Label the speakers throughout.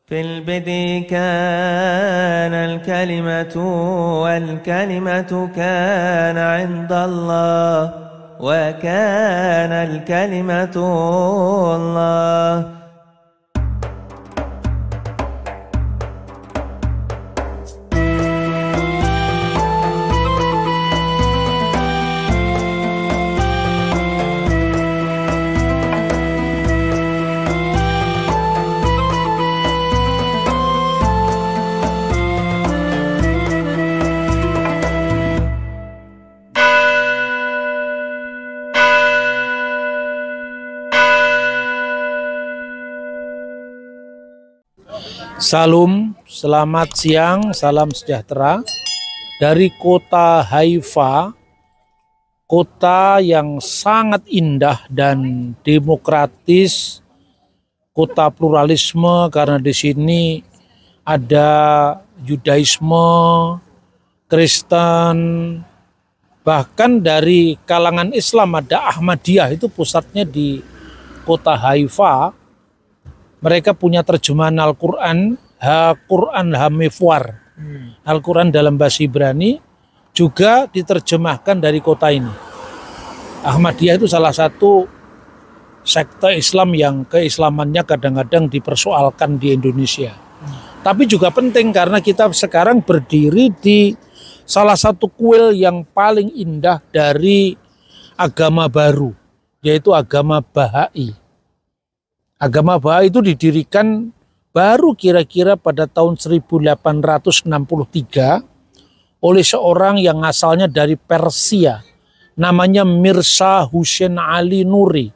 Speaker 1: في البدء كان الكلمة والكلمة كان عند الله وكان الكلمة الله.
Speaker 2: Salam, selamat siang, salam sejahtera dari kota Haifa, kota yang sangat indah dan demokratis, kota pluralisme karena di sini ada Yudaisme, Kristen, bahkan dari kalangan Islam ada Ahmadiyah, itu pusatnya di kota Haifa. Mereka punya terjemahan Al-Quran, Quran Hamifwar. Al-Quran dalam bahasa Ibrani juga diterjemahkan dari kota ini. Ahmadiyah itu salah satu sekte Islam yang keislamannya kadang-kadang dipersoalkan di Indonesia. Tapi juga penting karena kita sekarang berdiri di salah satu kuil yang paling indah dari agama baru, yaitu agama Bahai. Agama Bahai itu didirikan baru kira-kira pada tahun 1863 oleh seorang yang asalnya dari Persia, namanya Mirza Hussein Ali Nuri,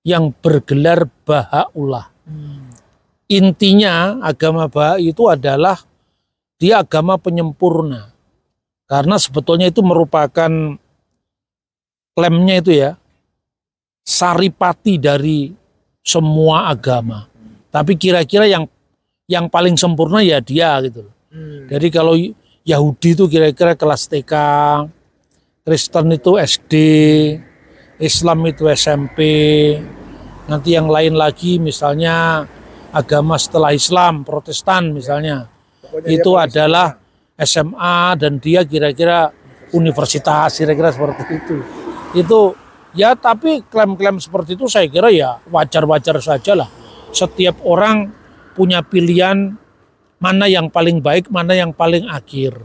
Speaker 2: yang bergelar Baha'u'llah. Intinya agama Bahai itu adalah dia agama penyempurna, karena sebetulnya itu merupakan klaimnya itu ya, saripati dari semua agama, tapi kira-kira yang paling sempurna ya dia gitu loh. Jadi kalau Yahudi itu kira-kira kelas TK, Kristen itu SD, Islam itu SMP, nanti yang lain lagi misalnya agama setelah Islam, Protestan misalnya, itu adalah SMA dan dia kira-kira universitas, kira-kira seperti itu. Itu ya, tapi klaim-klaim seperti itu saya kira ya wajar-wajar saja lah. Setiap orang punya pilihan mana yang paling baik, mana yang paling akhir.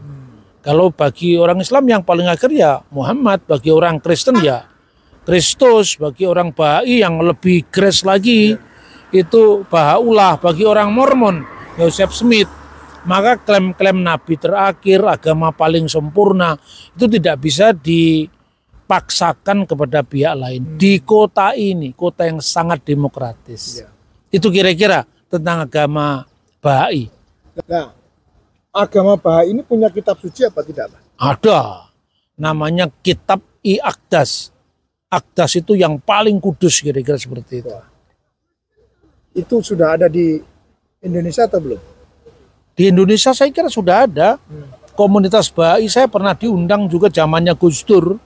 Speaker 2: Kalau bagi orang Islam yang paling akhir ya Muhammad, bagi orang Kristen ya Kristus, bagi orang Bahai yang lebih grace lagi itu Baha'u'llah, bagi orang Mormon Joseph Smith. Maka klaim-klaim Nabi terakhir, agama paling sempurna itu tidak bisa dipaksakan kepada pihak lain. Di kota ini, kota yang sangat demokratis. Itu kira-kira tentang agama Bahai.
Speaker 3: Nah, agama Bahai ini punya kitab suci apa tidak, Pak?
Speaker 2: Ada, namanya Kitab I-Aqdas. Aqdas itu yang paling kudus, kira-kira seperti itu.
Speaker 3: Wah. Itu sudah ada di Indonesia atau belum?
Speaker 2: Di Indonesia saya kira sudah ada. Komunitas Bahai, saya pernah diundang juga zamannya Gus Dur.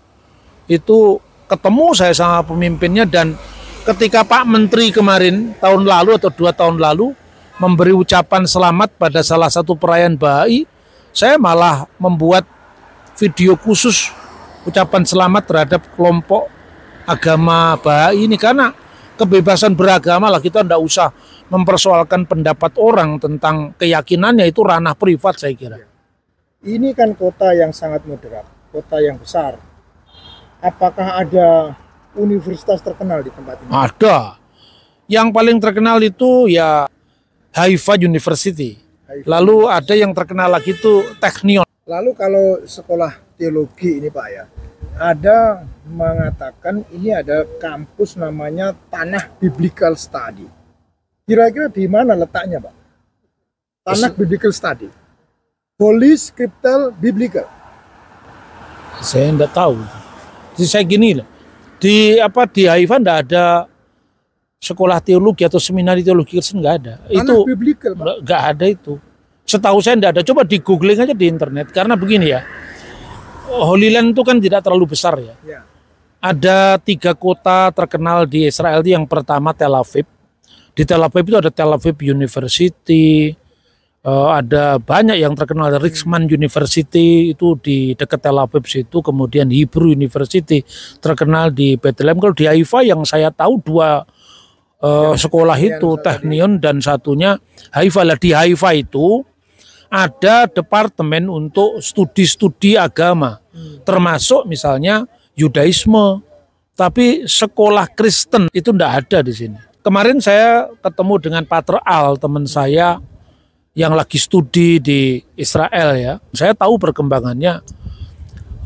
Speaker 2: Itu ketemu saya sama pemimpinnya, dan ketika Pak Menteri kemarin tahun lalu atau 2 tahun lalu memberi ucapan selamat pada salah satu perayaan Bahai, saya malah membuat video khusus ucapan selamat terhadap kelompok agama Bahai ini, karena kebebasan beragama lah, kita tidak usah mempersoalkan pendapat orang tentang keyakinannya, itu ranah privat saya kira.
Speaker 3: Ini kan kota yang sangat moderat, kota yang besar. Apakah ada universitas terkenal di tempat ini?
Speaker 2: Ada. Yang paling terkenal itu ya Haifa University. Lalu ada yang terkenal lagi itu Technion.
Speaker 3: Lalu kalau sekolah teologi ini Pak ya, ada mengatakan ini ada kampus namanya Tanah Biblical Study. Kira-kira di mana letaknya Pak? Tanah Biblical Study. Holy Scriptural Biblical.
Speaker 2: Saya enggak tahu. Jadi saya gini lah. Di Haifa enggak ada sekolah teologi atau seminari teologi Kristen, enggak ada.
Speaker 3: Tanah
Speaker 2: itu
Speaker 3: Biblical, Pak.
Speaker 2: Enggak ada itu. Setahu saya enggak ada. Coba di googling aja di internet, karena begini ya. Holy Land itu kan tidak terlalu besar ya. Ada 3 kota terkenal di Israel. Yang pertama Tel Aviv, Di Tel Aviv itu ada Tel Aviv University, ada banyak yang terkenal. Rijksman University itu di dekat Tel Aviv situ, kemudian Hebrew University terkenal di Bethlehem. Kalau di Haifa yang saya tahu dua sekolah itu, Technion dan satunya Haifa. Lah di Haifa itu ada departemen untuk studi-studi agama, termasuk misalnya Yudaisme. Tapi sekolah Kristen itu enggak ada di sini. Kemarin saya ketemu dengan Pater Al, teman saya yang lagi studi di Israel ya. Saya tahu perkembangannya,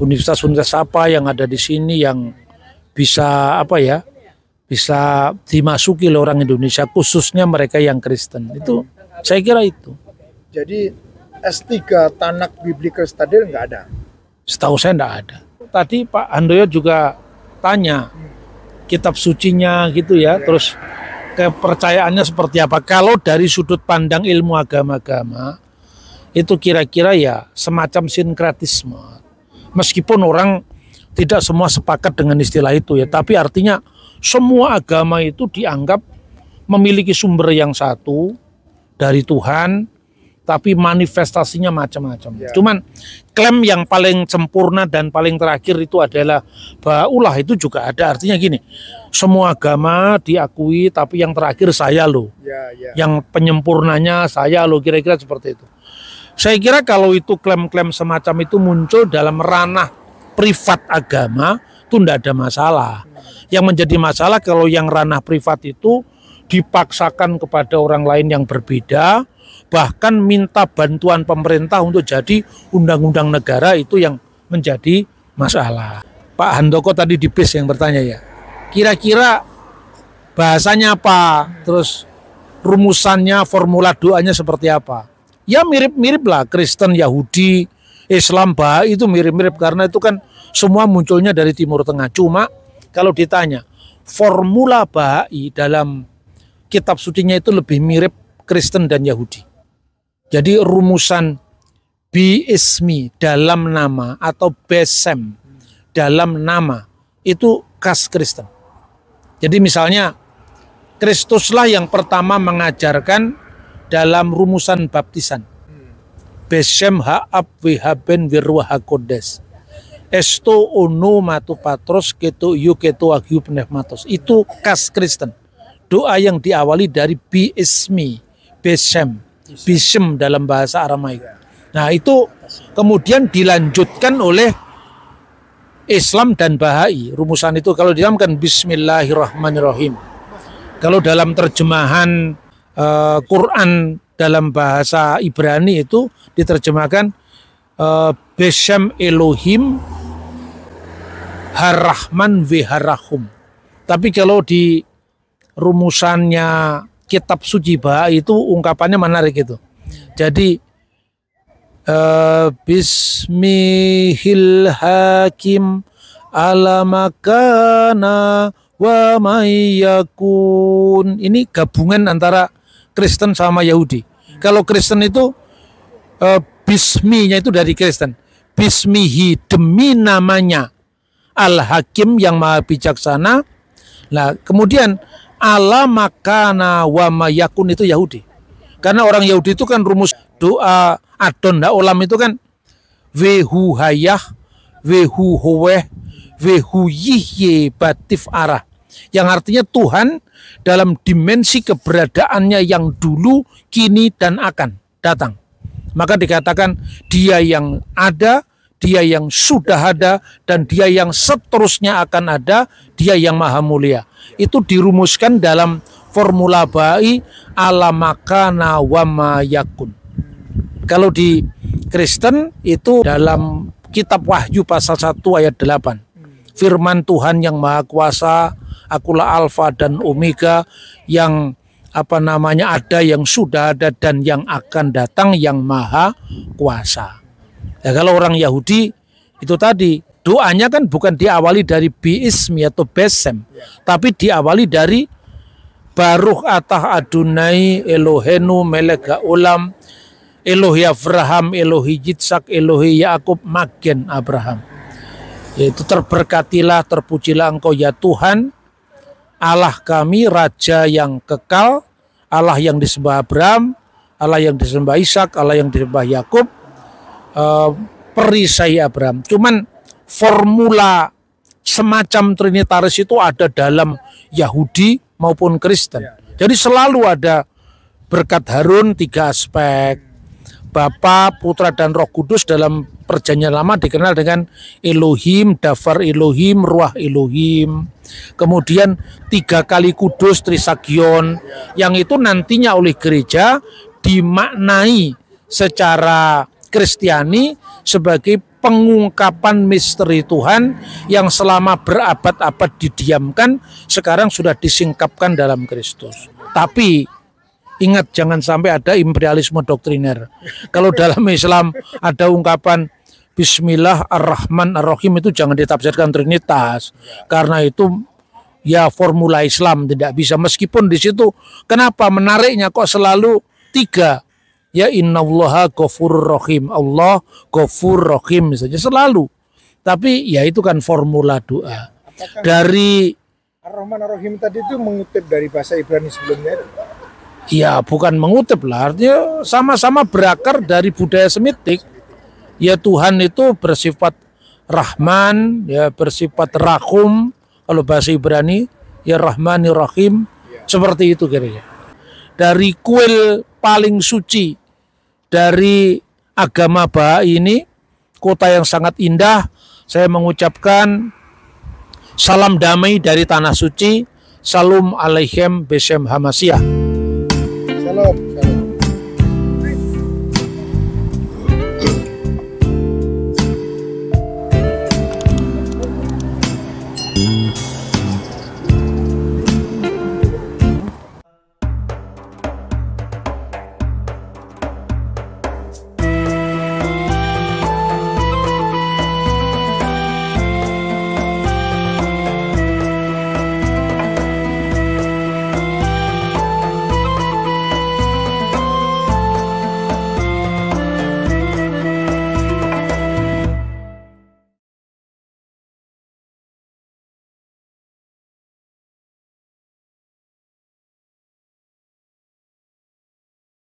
Speaker 2: universitas-universitas apa yang ada di sini yang bisa bisa dimasuki oleh orang Indonesia, khususnya mereka yang Kristen. Itu saya kira itu.
Speaker 3: Jadi S3 Tanakh Biblical Study nggak ada?
Speaker 2: Setahu saya nggak ada. Tadi Pak Handoyo juga tanya kitab sucinya gitu ya, terus kepercayaannya seperti apa. Kalau dari sudut pandang ilmu agama-agama itu kira-kira ya semacam sinkretisme. Meskipun orang tidak semua sepakat dengan istilah itu ya, tapi artinya semua agama itu dianggap memiliki sumber yang satu dari Tuhan, tapi manifestasinya macam-macam. Ya. Cuman klaim yang paling sempurna dan paling terakhir itu adalah Baha'u'llah, itu juga ada. Artinya gini, semua agama diakui, tapi yang terakhir saya loh. Ya. Yang penyempurnanya saya loh, kira-kira seperti itu. Saya kira kalau itu klaim-klaim semacam itu muncul dalam ranah privat agama, itu tidak ada masalah. Yang menjadi masalah kalau yang ranah privat itu dipaksakan kepada orang lain yang berbeda, bahkan minta bantuan pemerintah untuk jadi undang-undang negara, itu yang menjadi masalah. Pak Handoko tadi di BIS yang bertanya ya, kira-kira bahasanya apa, terus rumusannya, formula doanya seperti apa? Ya mirip-mirip lah, Kristen, Yahudi, Islam, Bahai itu mirip-mirip, karena itu kan semua munculnya dari Timur Tengah. Cuma kalau ditanya formula Bahai dalam kitab sucinya itu lebih mirip Kristen dan Yahudi. Jadi rumusan bi-ismi dalam nama atau besem dalam nama itu khas Kristen. Jadi misalnya Kristuslah yang pertama mengajarkan dalam rumusan baptisan. Besem ha'ab wihaben wirwa hakodes. Esto ono matu patros keto yu keto agyu pneumatos. Itu khas Kristen. Doa yang diawali dari bi-ismi, besem, bisem dalam bahasa Aramaik. Nah itu kemudian dilanjutkan oleh Islam dan Bahai. Rumusan itu kalau diamkan Bismillahirrahmanirrahim. Kalau dalam terjemahan Quran dalam bahasa Ibrani itu diterjemahkan Besem Elohim Har-Rahman Veharahum. Tapi kalau di rumusannya kitab suci Bahai itu ungkapannya menarik itu. Jadi Bismihil Hakim ala makana wa mayyakun. Ini gabungan antara Kristen sama Yahudi. Kalau Kristen itu bisminya itu dari Kristen. Bismihi, demi namanya. Al-Hakim yang maha bijaksana. Nah, kemudian ala makana wa mayakun itu Yahudi. Karena orang Yahudi itu kan rumus doa Adon Olam itu kan wehu hayah, wehu howeh, wehu yihye batif arah. Yang artinya Tuhan dalam dimensi keberadaannya yang dulu, kini, dan akan datang. Maka dikatakan dia yang ada, dia yang sudah ada, dan dia yang seterusnya akan ada, dia yang maha mulia. Itu dirumuskan dalam formula Bahai ala makana wa ma yakun. Kalau di Kristen itu dalam kitab Wahyu pasal 1 ayat 8. Firman Tuhan yang maha kuasa, akulah alfa dan omega, yang ada, yang sudah ada, dan yang akan datang, yang maha kuasa. Ya, kalau orang Yahudi itu tadi doanya kan bukan diawali dari biismi atau besem, tapi diawali dari Baruch atah Adonai Elohenu melek ha'olam Elohi Abraham, Elohi Yitzhak, Elohi Yakub, Magen Abraham. Yaitu terberkatilah, terpujilah engkau ya Tuhan, Allah kami, Raja yang kekal, Allah yang disembah Abraham, Allah yang disembah Ishak, Allah yang disembah Yakub, perisai Abraham. Cuman formula semacam trinitaris itu ada dalam Yahudi maupun Kristen. Jadi selalu ada berkat Harun 3 aspek. Bapa, Putra, dan Roh Kudus dalam Perjanjian Lama dikenal dengan Elohim, Dafar Elohim, Ruah Elohim. Kemudian 3 kali kudus Trisagion, yang itu nantinya oleh gereja dimaknai secara Kristiani sebagai pengungkapan misteri Tuhan yang selama berabad-abad didiamkan, sekarang sudah disingkapkan dalam Kristus. Tapi ingat, jangan sampai ada imperialisme doktriner. Kalau dalam Islam ada ungkapan Bismillah Ar-Rahman Ar-Rahim, itu jangan ditafsirkan Trinitas. Karena itu ya formula Islam, tidak bisa. Meskipun di situ kenapa menariknya kok selalu 3? Ya innallaha ghafurur rahim. Allah ghafur rahim saja selalu. Tapi ya itu kan formula doa. Dari
Speaker 3: Ar-Rahman Ar-Rahim tadi itu mengutip dari bahasa Ibrani sebelumnya.
Speaker 2: Ya bukan mengutip lah, artinya sama-sama berakar dari budaya Semitik. Ya Tuhan itu bersifat Rahman, ya bersifat Rahum, kalau bahasa Ibrani ya Rahmani Rahim, seperti itu kira-kira. Dari kuil paling suci dari agama Bahai ini, kota yang sangat indah, saya mengucapkan salam damai dari tanah suci, Salam Aleichem Beshem Hamasiyah.
Speaker 3: Shalom.